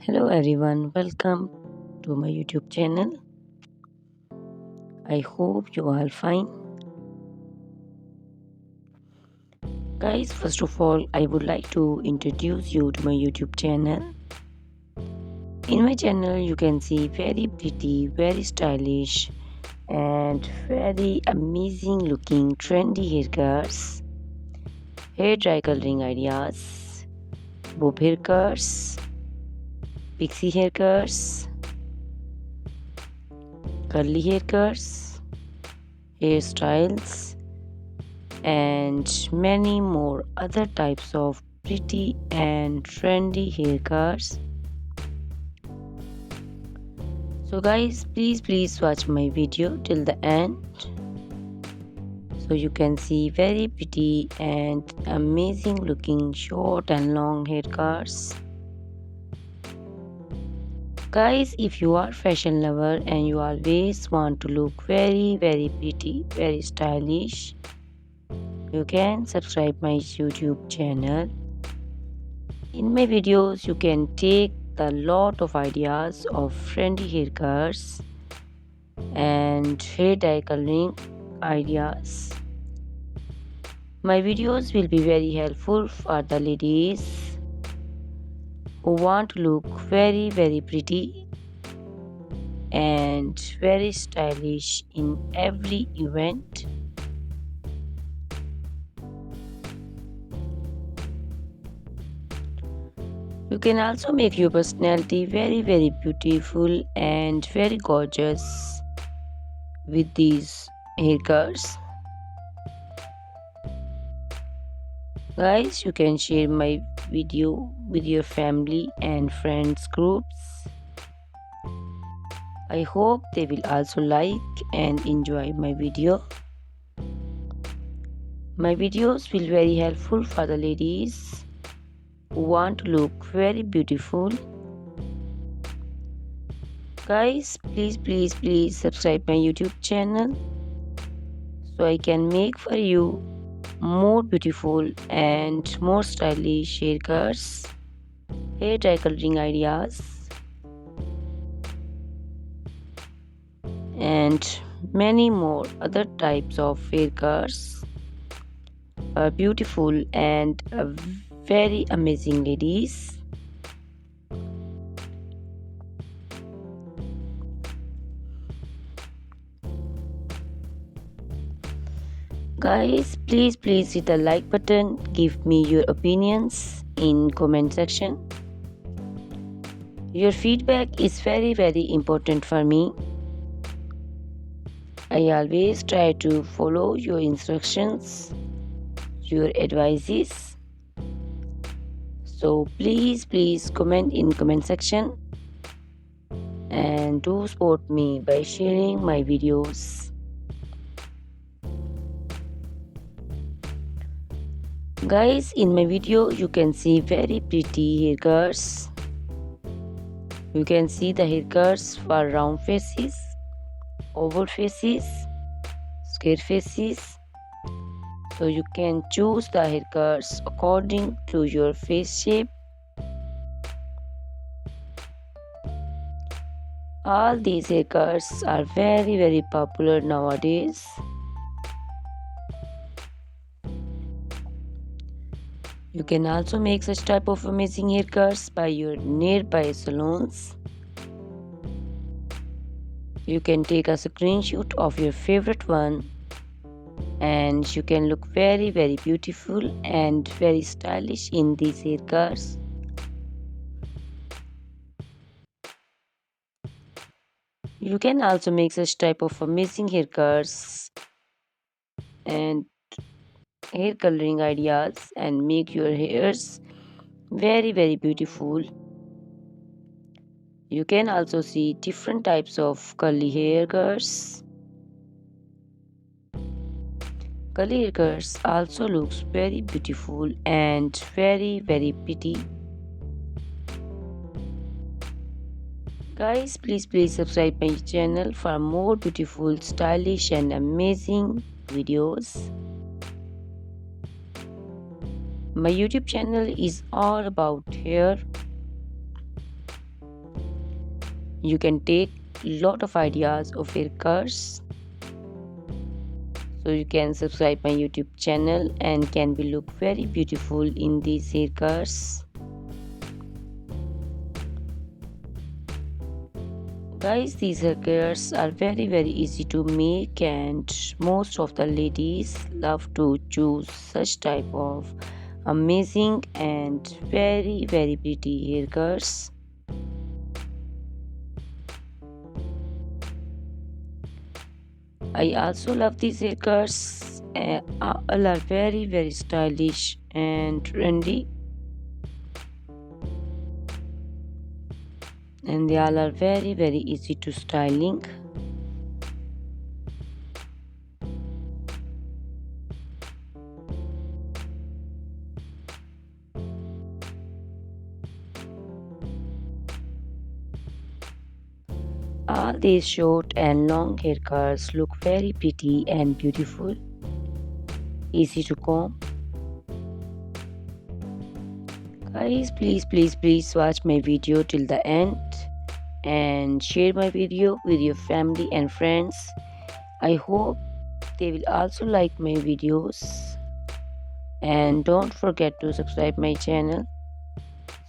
Hello everyone, welcome to my YouTube channel. I hope you are fine. Guys, first of all, I would like to introduce you to my YouTube channel. In my channel, you can see very pretty, very stylish, and very amazing looking trendy haircuts, hair dry coloring ideas, bob haircuts, pixie haircuts, curly haircuts, hairstyles, and many more other types of pretty and trendy haircuts. So guys, please watch my video till the end so you can see very pretty and amazing looking short and long haircuts. Guys, if you are fashion lover and you always want to look very pretty, very stylish, you can subscribe my YouTube channel. In my videos, you can take a lot of ideas of trendy haircuts and hair dye coloring ideas. My videos will be very helpful for the ladies who want to look very pretty and very stylish in every event. You can also make your personality very beautiful and very gorgeous with these haircuts. Guys, you can share my video with your family and friends groups. I hope they will also like and enjoy my video. My videos will very helpful for the ladies who want to look very beautiful. Guys, please subscribe my YouTube channel so I can make for you more beautiful and more stylish haircuts, hair dye coloring ideas, and many more other types of haircuts are beautiful and very amazing ladies. Guys, please hit the like button. Give me your opinions in comment section. Your feedback is very important for me. I always try to follow your instructions, your advices. So please comment in comment section and do support me by sharing my videos. Guys, in my video you can see very pretty haircuts. You can see the haircuts for round faces, oval faces, square faces. So you can choose the haircuts according to your face shape. All these haircuts are very popular nowadays. You can also make such type of amazing haircuts by your nearby salons. You can take a screenshot of your favorite one and you can look very beautiful and very stylish in these haircuts. You can also make such type of amazing haircuts and hair coloring ideas and make your hairs very beautiful. You can also see different types of curly haircuts. Curly haircuts also looks very beautiful and very pretty. Guys, please subscribe my channel for more beautiful, stylish and amazing videos. My YouTube channel is all about hair. You can take lot of ideas of haircuts. So you can subscribe my YouTube channel and can be look very beautiful in these haircuts. Guys, these haircuts are very easy to make, and most of the ladies love to choose such type of amazing and very pretty haircuts. I also love these haircuts. All are very stylish and trendy, and they all are very easy to styling. All these short and long haircuts look very pretty and beautiful, easy to comb. Guys, please watch my video till the end and share my video with your family and friends. I hope they will also like my videos, and don't forget to subscribe my channel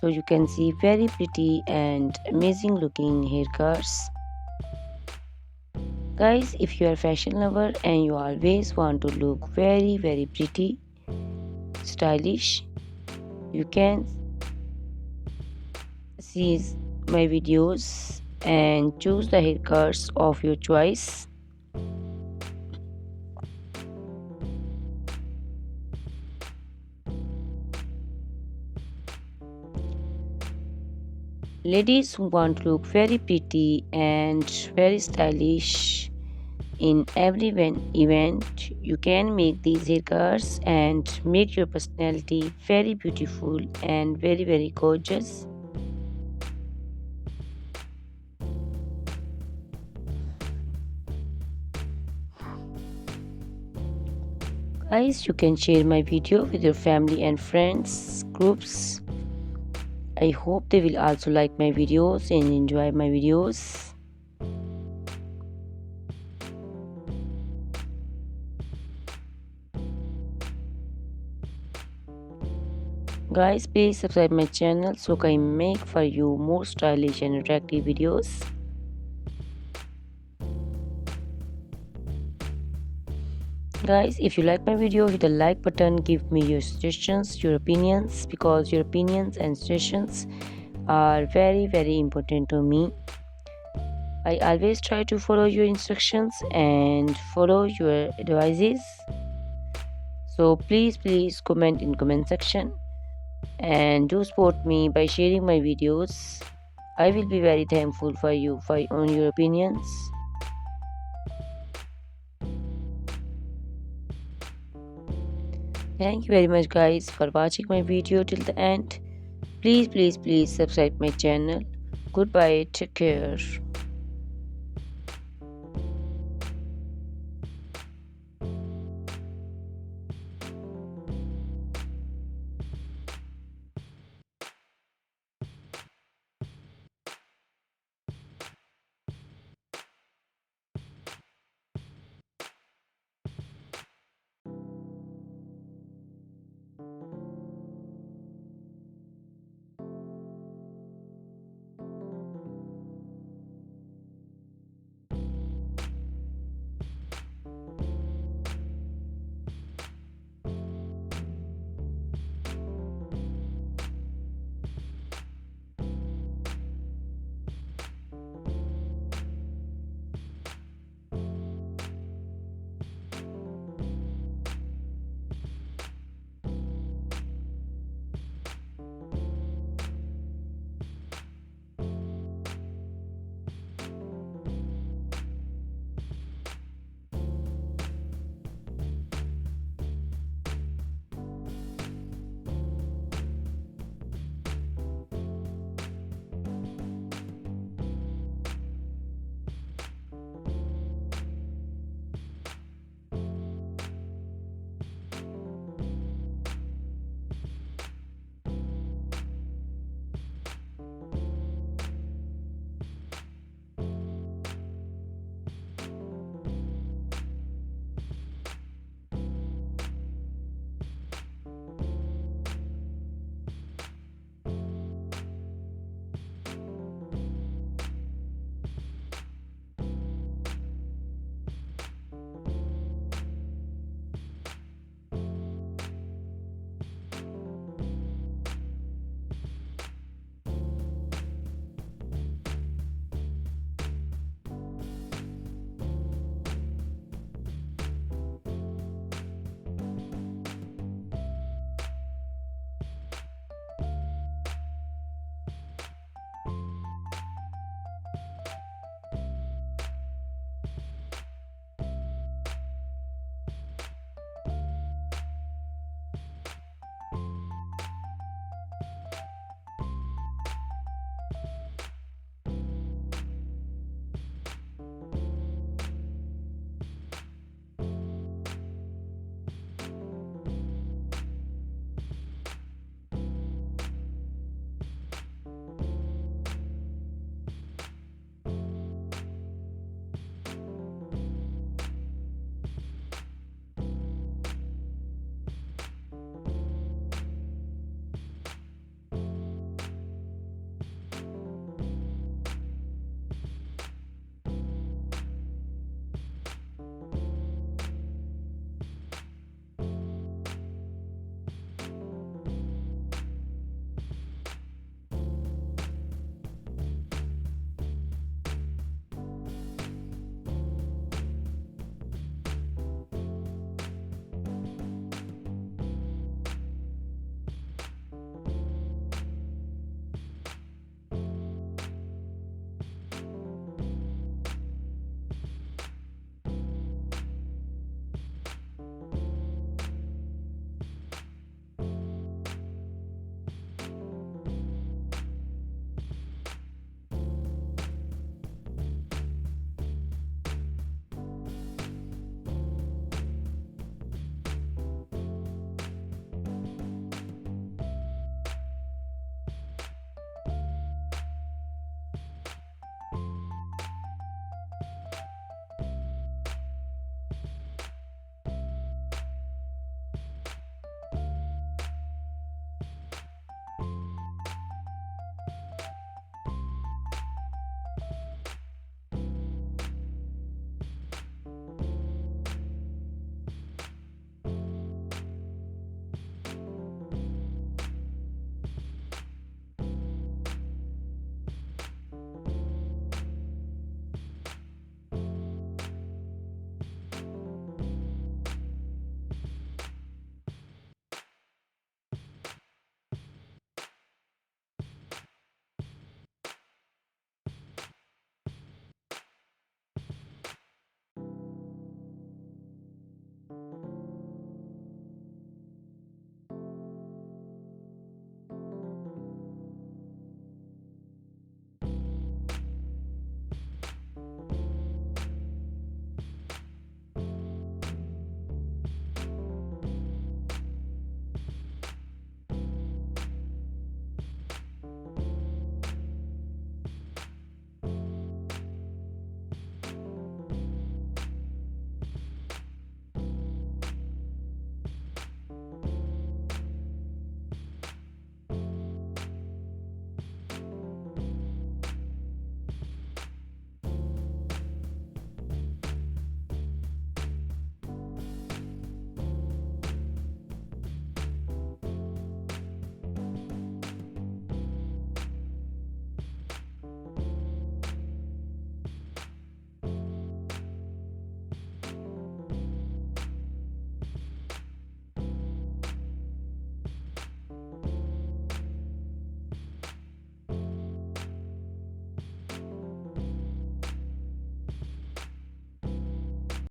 so you can see very pretty and amazing looking haircuts. Guys, if you are a fashion lover and you always want to look very pretty, stylish, you can see my videos and choose the haircuts of your choice. Ladies who want to look very pretty and very stylish in every event, you can make these haircuts and make your personality very beautiful and very gorgeous. Guys, you can share my video with your family and friends groups. I hope they will also like my videos and enjoy my videos. Guys, please subscribe my channel so I can make for you more stylish and attractive videos. Guys, if you like my video, hit the like button, give me your suggestions, your opinions, because your opinions and suggestions are very important to me. I always try to follow your instructions and follow your advices. So please comment in comment section and do support me by sharing my videos. I will be very thankful for you on your opinions. Thank you very much guys for watching my video till the end. Please subscribe my channel. Goodbye, take care.